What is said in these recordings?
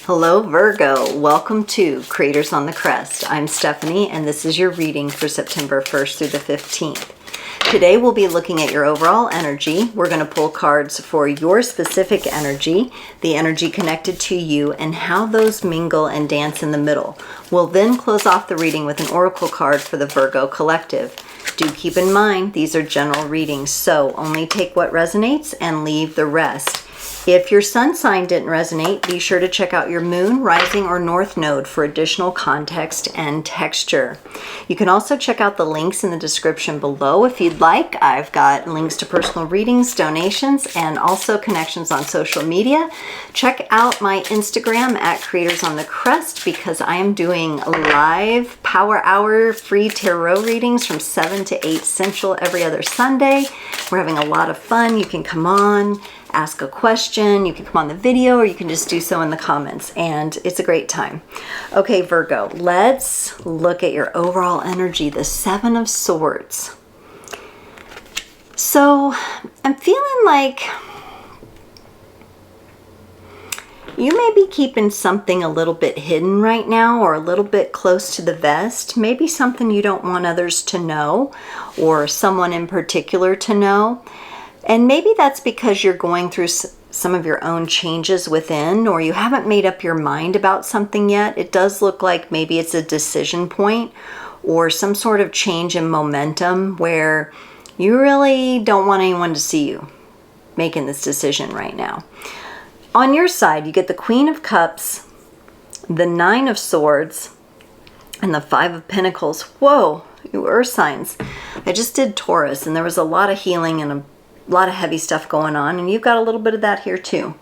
Hello Virgo, welcome to Creators on the Crest. I'm Stephanie and this is your reading for September 1st through the 15th. Today we'll be looking at your overall energy. We're going to pull cards for your specific energy, the energy connected to you, and how those mingle and dance in the middle. We'll then close off the reading with an oracle card for the Virgo collective. Do keep in mind these are general readings, so only take what resonates and leave the rest. If your sun sign didn't resonate, be sure to check out your moon, rising, or north node for additional context and texture. You can also check out the links in the description below if you'd like. I've got links to personal readings, donations, and also connections on social media. Check out my Instagram at creatorsonthecrest because I am doing live power hour free tarot readings from 7 to 8 Central every other Sunday. We're having a lot of fun. You can come on, ask a question, you can come on the video, or you can just do so in the comments, and it's a great time. Okay, Virgo, let's look at your overall energy, the Seven of Swords. So I'm feeling like you may be keeping something a little bit hidden right now, or a little bit close to the vest, maybe something you don't want others to know, or someone in particular to know. And maybe that's because you're going through some of your own changes within, or you haven't made up your mind about something yet. It does look like maybe it's a decision point or some sort of change in momentum where you really don't want anyone to see you making this decision right now. On your side, you get the Queen of Cups, the Nine of Swords, and the Five of Pentacles. Whoa, you Earth signs. I just did Taurus, and there was a lot of healing and a lot of heavy stuff going on, and you've got a little bit of that here too.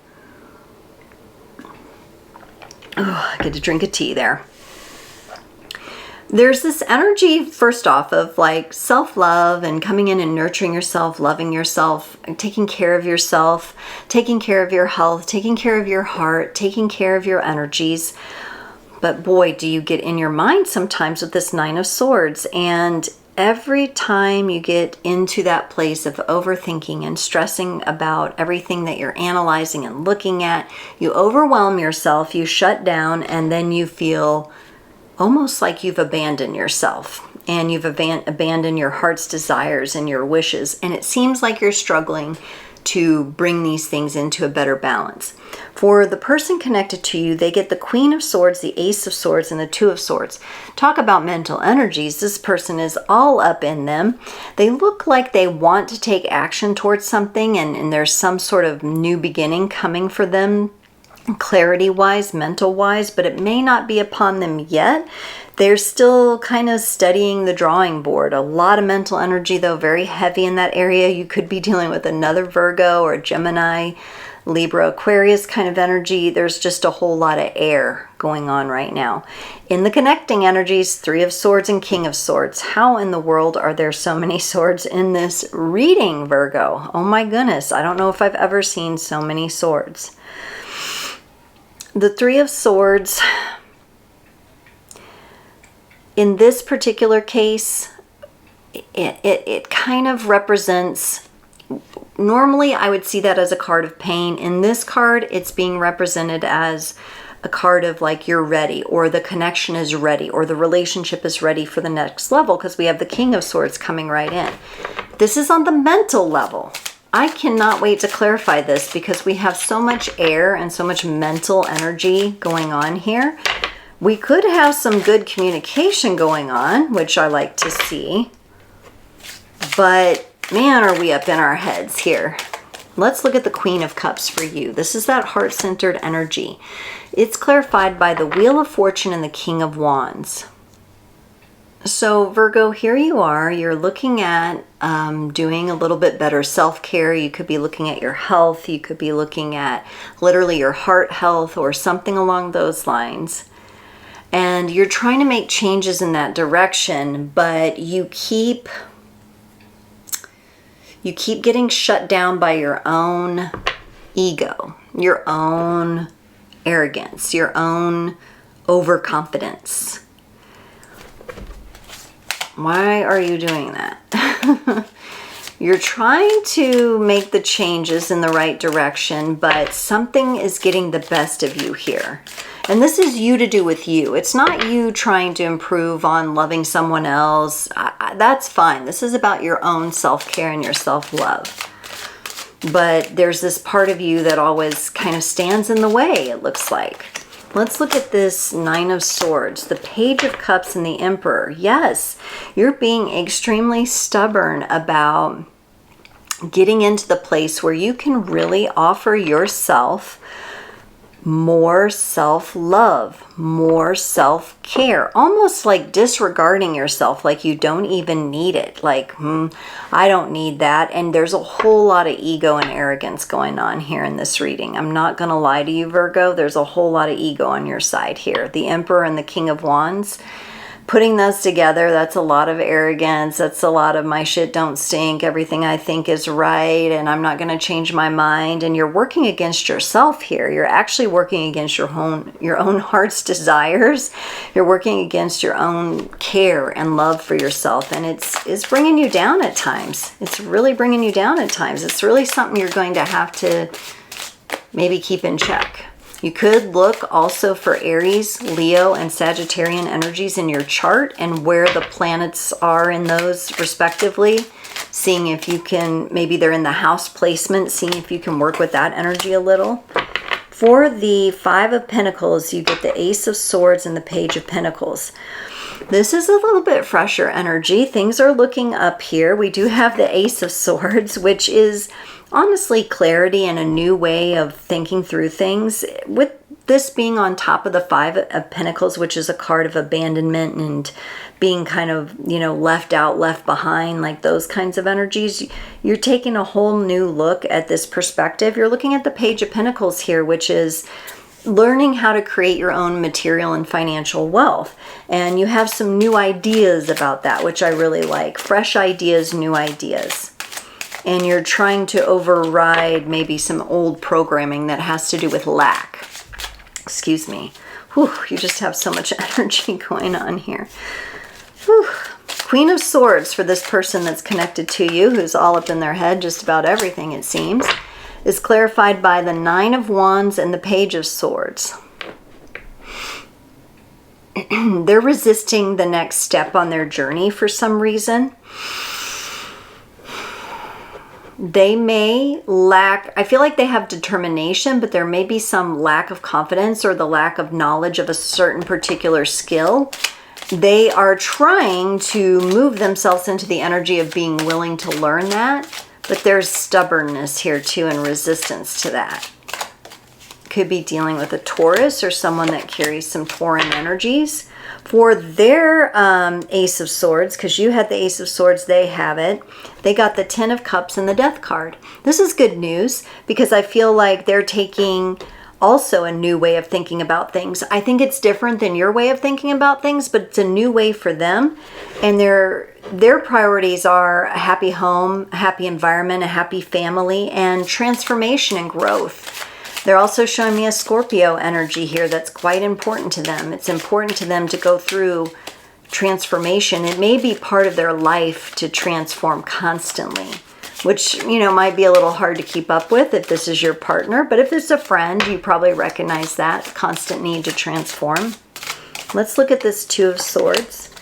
Oh, I get to drink a tea there. There's this energy, first off, of like self-love and coming in and nurturing yourself, loving yourself, taking care of yourself, taking care of your health, taking care of your heart, taking care of your energies. But boy, do you get in your mind sometimes with this Nine of Swords, and every time you get into that place of overthinking and stressing about everything that you're analyzing and looking at, you overwhelm yourself, you shut down, and then you feel almost like you've abandoned yourself and you've abandoned your heart's desires and your wishes. And it seems like you're struggling to bring these things into a better balance. For the person connected to you, they get the Queen of Swords, the Ace of Swords, and the Two of Swords. Talk about mental energies. This person is all up in them. They look like they want to take action towards something, and there's some sort of new beginning coming for them, clarity-wise, mental-wise, but it may not be upon them yet. They're still kind of studying the drawing board. A lot of mental energy, though, very heavy in that area. You could be dealing with another Virgo or a Gemini, Libra, Aquarius kind of energy. There's just a whole lot of air going on right now. In the connecting energies, Three of Swords and King of Swords. How in the world are there so many swords in this reading, Virgo? Oh my goodness, I don't know if I've ever seen so many swords. The Three of Swords, in this particular case, it kind of represents, normally I would see that as a card of pain. In this card, it's being represented as a card of like you're ready, or the connection is ready, or the relationship is ready for the next level, because we have the King of Swords coming right in. This is on the mental level. I cannot wait to clarify this because we have so much air and so much mental energy going on here. We could have some good communication going on, which I like to see. But man, are we up in our heads here. Let's look at the Queen of Cups for you. This is that heart-centered energy. It's clarified by the Wheel of Fortune and the King of Wands. So Virgo, here you are. You're looking at doing a little bit better self-care. You could be looking at your health. You could be looking at literally your heart health or something along those lines. And you're trying to make changes in that direction, but you keep getting shut down by your own ego, your own arrogance, your own overconfidence. Why are you doing that? You're trying to make the changes in the right direction, but something is getting the best of you here. And this is you to do with you. It's not you trying to improve on loving someone else. That's fine. This is about your own self-care and your self-love. But there's this part of you that always kind of stands in the way, it looks like. Let's look at this Nine of Swords, the Page of Cups, and the Emperor. Yes, you're being extremely stubborn about getting into the place where you can really offer yourself more self-love, more self-care, almost like disregarding yourself, like you don't even need it. Like, I don't need that. And there's a whole lot of ego and arrogance going on here in this reading. I'm not going to lie to you, Virgo. There's a whole lot of ego on your side here. The Emperor and the King of Wands. Putting those together, that's a lot of arrogance. That's a lot of my shit don't stink. Everything I think is right, and I'm not going to change my mind. And you're working against yourself here. You're actually working against your own heart's desires. You're working against your own care and love for yourself, and it's bringing you down at times. It's really bringing you down at times. It's really something you're going to have to maybe keep in check. You could look also for Aries, Leo, and Sagittarian energies in your chart and where the planets are in those respectively. Seeing if you can, maybe they're in the house placement, seeing if you can work with that energy a little. For the Five of Pentacles, you get the Ace of Swords and the Page of Pentacles. This is a little bit fresher energy. Things are looking up here. We do have the Ace of Swords, which is honestly clarity and a new way of thinking through things. With this being on top of the Five of Pentacles, which is a card of abandonment and being kind of, you know, left out, left behind, like those kinds of energies, you're taking a whole new look at this perspective. You're looking at the Page of Pentacles here, which is learning how to create your own material and financial wealth. And you have some new ideas about that, which I really like. Fresh ideas, new ideas. And you're trying to override maybe some old programming that has to do with lack. Excuse me. Whew, you just have so much energy going on here. Whew. Queen of Swords for this person that's connected to you, who's all up in their head, just about everything it seems, is clarified by the Nine of Wands and the Page of Swords. They're resisting the next step on their journey for some reason. They may lack, I feel like they have determination, but there may be some lack of confidence or the lack of knowledge of a certain particular skill. They are trying to move themselves into the energy of being willing to learn that, but there's stubbornness here too and resistance to that. Could be dealing with a Taurus or someone that carries some Tauran energies. For their Ace of Swords, because you had the Ace of Swords, they have it. They got the Ten of Cups and the Death card. This is good news because I feel like they're taking also a new way of thinking about things. I think it's different than your way of thinking about things, but it's a new way for them. And their priorities are a happy home, a happy environment, a happy family, and transformation and growth. They're also showing me a Scorpio energy here that's quite important to them. It's important to them to go through transformation. It may be part of their life to transform constantly, which, you know, might be a little hard to keep up with if this is your partner. But if it's a friend, you probably recognize that constant need to transform. Let's look at this Two of Swords.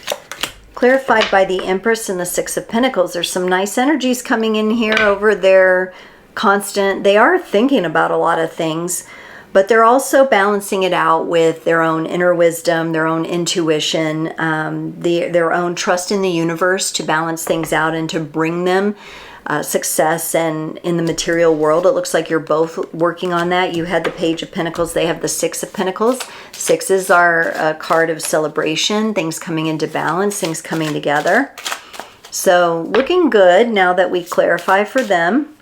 Clarified by the Empress and the Six of Pentacles. There's some nice energies coming in here over their constant. They are thinking about a lot of things, but they're also balancing it out with their own inner wisdom, their own intuition, their own trust in the universe to balance things out and to bring them success and in the material world. It looks like you're both working on that. You had the Page of Pentacles. They have the Six of Pentacles. Sixes are a card of celebration, things coming into balance, things coming together. So looking good now that we clarify for them.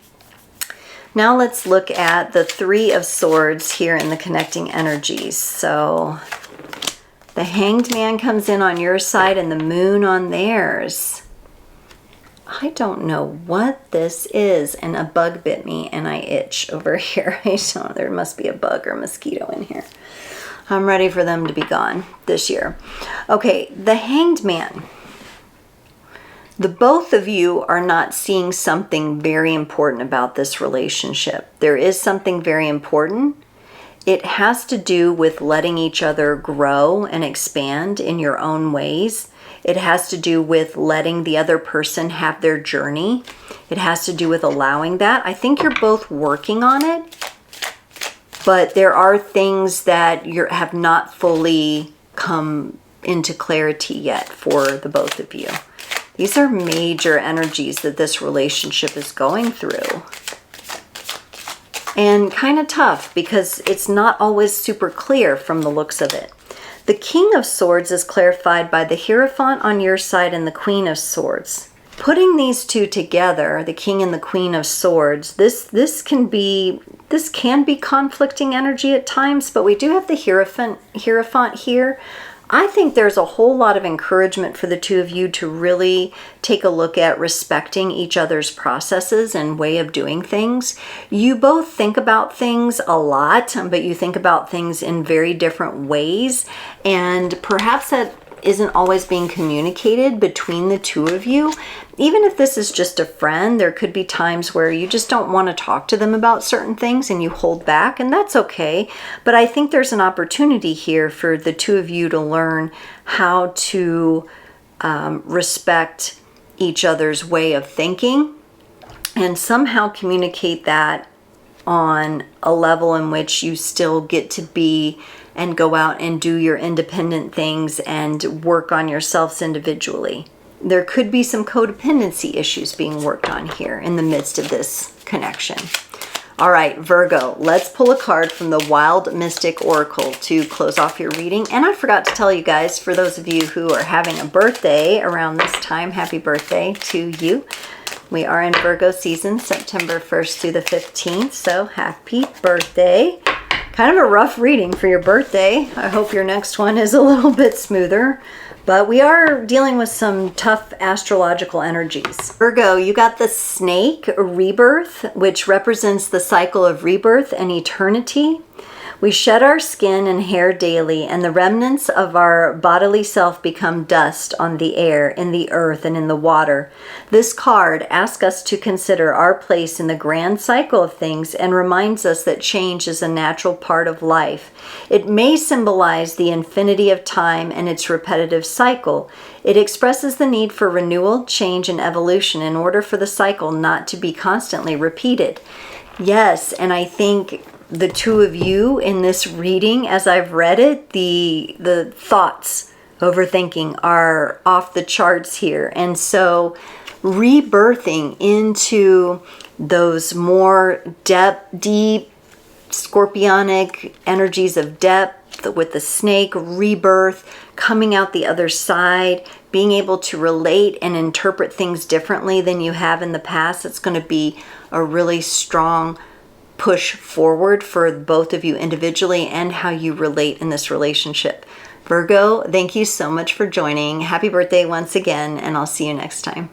Now let's look at the Three of Swords here in the connecting energies. So the Hanged Man comes in on your side and the Moon on theirs. I don't know what this is, and a bug bit me and I itch over here. There must be a bug or a mosquito in here. I'm ready for them to be gone this year. Okay, the Hanged Man. The both of you are not seeing something very important about this relationship. There is something very important. it has to do with letting each other grow and expand in your own ways. It has to do with letting the other person have their journey. It has to do with allowing that. I think you're both working on it, but there are things that have not fully come into clarity yet for the both of you. These are major energies that this relationship is going through. And kind of tough because it's not always super clear from the looks of it. The King of Swords is clarified by the Hierophant on your side and the Queen of Swords. Putting these two together, the King and the Queen of Swords, this can be conflicting energy at times, but we do have the Hierophant here. I think there's a whole lot of encouragement for the two of you to really take a look at respecting each other's processes and way of doing things. You both think about things a lot, but you think about things in very different ways, and perhaps that isn't always being communicated between the two of you. Even if this is just a friend, there could be times where you just don't want to talk to them about certain things and you hold back, and that's okay. But I think there's an opportunity here for the two of you to learn how to respect each other's way of thinking and somehow communicate that on a level in which you still get to be and go out and do your independent things and work on yourselves individually. There could be some codependency issues being worked on here in the midst of this connection. All right, Virgo, let's pull a card from the Wild Mystic Oracle to close off your reading. And I forgot to tell you guys, for those of you who are having a birthday around this time, happy birthday to you. We are in Virgo season, September 1st through the 15th, so happy birthday. Kind of a rough reading for your birthday. I hope your next one is a little bit smoother. But we are dealing with some tough astrological energies. Virgo, you got the snake rebirth, which represents the cycle of rebirth and eternity. We shed our skin and hair daily, and the remnants of our bodily self become dust on the air, in the earth, and in the water. This card asks us to consider our place in the grand cycle of things and reminds us that change is a natural part of life. It may symbolize the infinity of time and its repetitive cycle. It expresses the need for renewal, change, and evolution in order for the cycle not to be constantly repeated. Yes, and I think the two of you in this reading, as I've read it, the thoughts, overthinking are off the charts here. And so rebirthing into those more deep, scorpionic energies of depth with the snake, rebirth, coming out the other side, being able to relate and interpret things differently than you have in the past. It's going to be a really strong push forward for both of you individually and how you relate in this relationship. Virgo, thank you so much for joining. Happy birthday once again, and I'll see you next time.